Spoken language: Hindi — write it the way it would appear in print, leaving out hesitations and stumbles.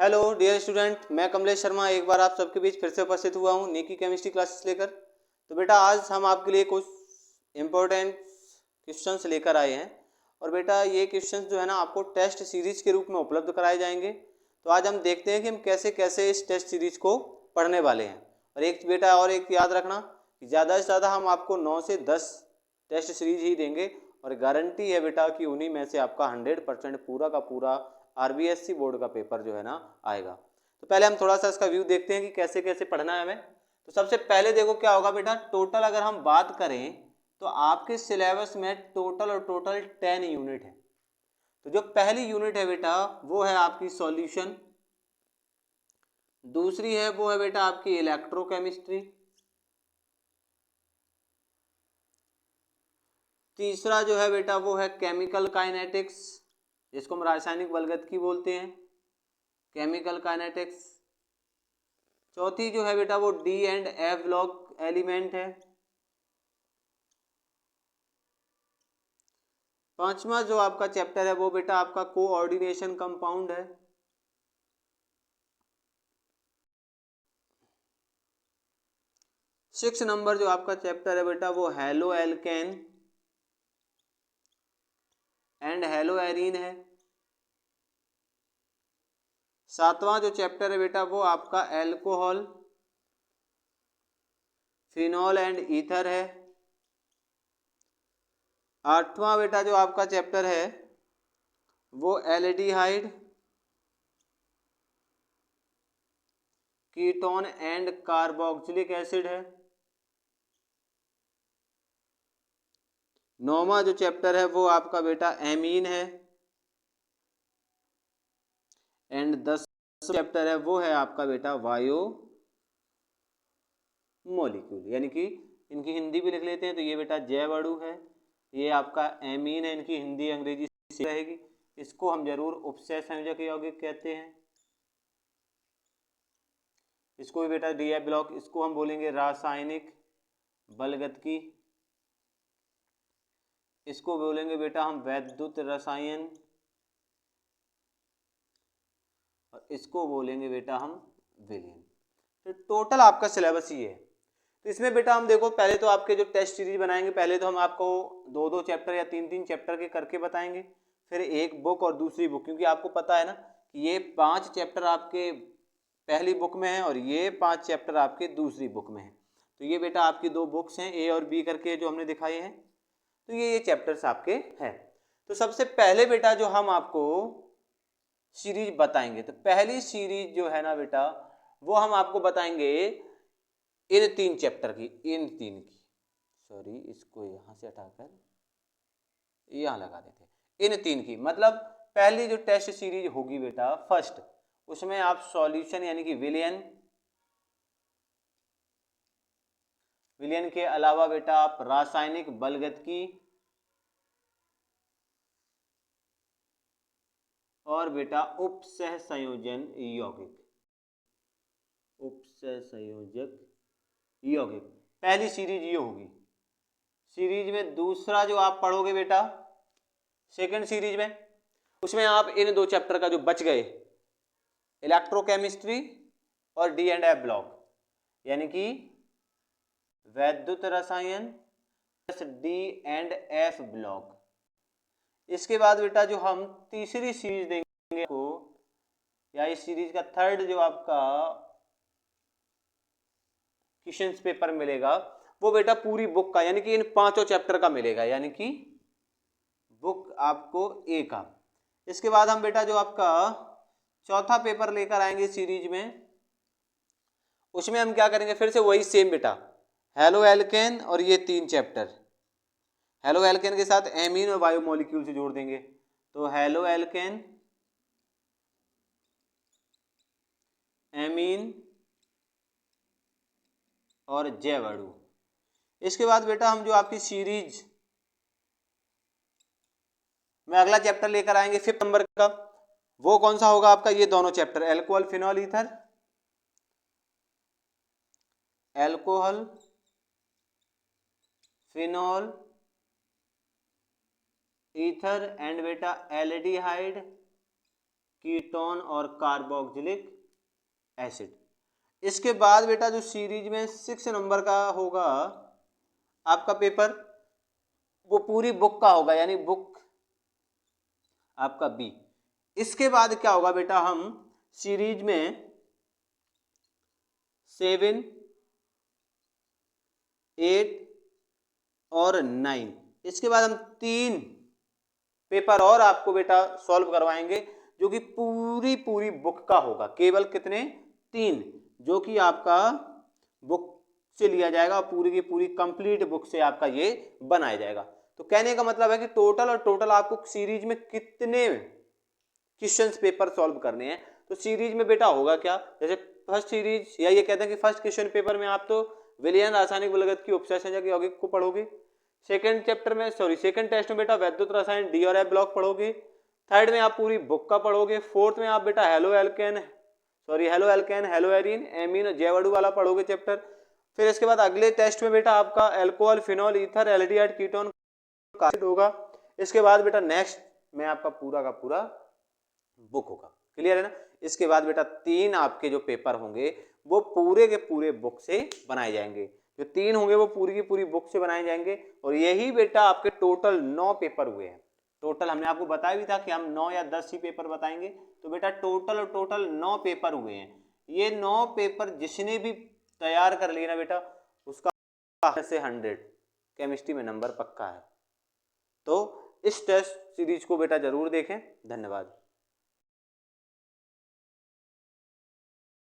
हेलो डियर स्टूडेंट, मैं कमलेश शर्मा एक बार आप सबके बीच फिर से उपस्थित हुआ हूँ नीकी केमिस्ट्री क्लासेस लेकर। तो बेटा आज हम आपके लिए कुछ इम्पोर्टेंट क्वेश्चंस लेकर आए हैं और बेटा ये क्वेश्चंस जो है ना आपको टेस्ट सीरीज के रूप में उपलब्ध कराए जाएंगे। तो आज हम देखते हैं कि हम कैसे कैसे इस टेस्ट सीरीज को पढ़ने वाले हैं। और एक बेटा और एक याद रखना कि ज़्यादा से ज़्यादा हम आपको 9 से 10 टेस्ट सीरीज ही देंगे और गारंटी है बेटा कि उन्हीं में से आपका 100% पूरा का पूरा आरबीएससी बोर्ड का पेपर जो है ना आएगा। तो पहले हम थोड़ा सा इसका व्यू देखते हैं कि कैसे कैसे पढ़ना है हमें। तो सबसे पहले देखो क्या होगा बेटा, टोटल अगर हम बात करें तो आपके सिलेबस में टोटल 10 यूनिट है। तो जो पहली यूनिट है बेटा वो है आपकी सॉल्यूशन, दूसरी है वो है बेटा आपकी इलेक्ट्रोकेमिस्ट्री, तीसरा जो है बेटा वो है केमिकल काइनेटिक्स जिसको हम रासायनिक बलगत बोलते हैं, केमिकल काइनेटिक्स। चौथी जो है बेटा वो D and F block element है। पांचवा जो आपका चैप्टर है वो बेटा आपका कोऑर्डिनेशन कंपाउंड है। सिक्स नंबर जो आपका चैप्टर है बेटा वो halo alkane and hello arene है। सातवां जो चैप्टर है बेटा वो आपका एल्कोहल, फिनॉल एंड ईथर है। आठवां बेटा जो आपका चैप्टर है वो aldehyde, ketone and carboxylic acid है। नौवां जो चैप्टर है वो आपका बेटा एमीन है। एंड 10 चैप्टर है वो है आपका बेटा बायो मॉलिक्यूल, यानी कि इनकी हिंदी भी लिख लेते हैं तो ये बेटा जैव अणु है, ये आपका एमीन है, इनकी हिंदी अंग्रेजी से रहेगी। इसको हम जरूर उपसय संयोजक यौगिक कहते हैं। इसको भी बेटा डी एफ ब्लॉक, इसको हम बोलेंगे रासायनिक बलगतकी, इसको बोलेंगे बेटा हम वैद्युत रसायन, और इसको बोलेंगे बेटा हम विलयन। तो टोटल आपका सिलेबस ये है। तो इसमें बेटा हम देखो पहले तो आपके जो टेस्ट सीरीज बनाएंगे पहले तो हम आपको दो दो चैप्टर या तीन तीन चैप्टर के करके बताएंगे, फिर एक बुक और दूसरी बुक, क्योंकि आपको पता है ना कि ये 5 चैप्टर आपके पहली बुक में है और ये 5 चैप्टर आपके दूसरी बुक में है। तो ये बेटा आपकी दो बुक्स हैं ए और बी करके जो हमने दिखाए हैं। तो ये चैप्टर्स आपके हैं। तो सबसे पहले बेटा जो हम आपको सीरीज बताएंगे तो पहली सीरीज जो है ना बेटा वो हम आपको बताएंगे इन 3 चैप्टर की, इन 3 की, सॉरी इसको यहां से हटाकर यहां लगा देते, इन 3 की। मतलब पहली जो टेस्ट सीरीज होगी बेटा फर्स्ट, उसमें आप सॉल्यूशन यानी कि विलयन, विलयन के अलावा बेटा आप रासायनिक बलगतकी और बेटा उपसह संयोजन यौगिक, उपसह संयोजक यौगिक, पहली सीरीज ये होगी। सीरीज में दूसरा जो आप पढ़ोगे बेटा सेकंड सीरीज में, उसमें आप इन दो चैप्टर का जो बच गए इलेक्ट्रोकेमिस्ट्री और डी एंड एफ ब्लॉक यानी कि वैद्युत रसायन plus D and F block. इसके बाद बेटा जो हम तीसरी सीरीज देंगे को, या इस सीरीज का थर्ड जो आपका क्वेश्चंस पेपर मिलेगा वो बेटा पूरी बुक का यानी कि इन 5 चैप्टर का मिलेगा, यानी कि बुक आपको ए का। इसके बाद हम बेटा जो आपका चौथा पेपर लेकर आएंगे सीरीज में, उसमें हम क्या करेंगे फिर से वही सेम बेटा हेलो एल्केन और ये 3 चैप्टर, हेलो एल्केन के साथ एमीन और बायोमोलिक्यूल से जोड़ देंगे। तो हेलो एल्केन, एमीन और जैव अणु। इसके बाद बेटा हम जो आपकी सीरीज में अगला चैप्टर लेकर आएंगे 5th नंबर का, वो कौन सा होगा आपका, ये दोनों chapter alcohol phenol ether, alcohol phenol ether and बेटा एल्डिहाइड कीटोन और कार्बोक्सिलिक एसिड। इसके बाद बेटा जो सीरीज में 6 नंबर का होगा आपका पेपर, वो पूरी बुक का होगा, यानी बुक आपका बी। इसके बाद क्या होगा बेटा, हम सीरीज में 7, 8 और 9, इसके बाद हम 3 पेपर और आपको बेटा सॉल्व करवाएंगे, जो कि पूरी पूरी बुक का होगा। केवल कितने? 3, जो कि आपका बुक से लिया जाएगा और पूरी की पूरी कंप्लीट बुक से आपका ये बनाया जाएगा। तो कहने का मतलब है कि टोटल आपको सीरीज में कितने क्वेश्चंस पेपर सॉल्व करने हैं। तो सीरीज में बेटा होगा क्या, जैसे फर्स्ट सीरीज, या ये कहते हैं कि फर्स्ट क्वेश्चन पेपर में आप तो विलयन रासायनिक बलगत की उपसंयोजक यौगिक को पढ़ोगे। सेकंड टेस्ट में बेटा वैद्युत रसायन डी और एफ ब्लॉक पढ़ोगे। थर्ड में आप पूरी बुक का पढ़ोगे। फोर्थ में आप बेटा haloalkane, haloarene, amine, जैवडू वाला पढ़ोगे चैप्टर। फिर इसके बाद अगले टेस्ट में बेटा आपका alcohol, phenol, ether, aldehyde, ketone होगा। इसके बाद बेटा नेक्स्ट में आपका पूरा का पूरा बुक होगा। क्लियर है ना? इसके बाद बेटा 3 आपके जो पेपर होंगे वो पूरे के पूरे बुक से बनाए जाएंगे। जो 3 होंगे वो पूरी की पूरी बुक से बनाए जाएंगे। और यही बेटा आपके टोटल 9 पेपर हुए हैं। टोटल हमने आपको बताया भी था कि हम 9 या 10 ही पेपर बताएंगे। तो बेटा टोटल 9 पेपर हुए हैं। ये 9 पेपर जिसने भी तैयार कर लिया ना बेटा, उसका से 100 केमिस्ट्री में नंबर पक्का है। तो इस टेस्ट सीरीज को बेटा जरूर देखें। धन्यवाद।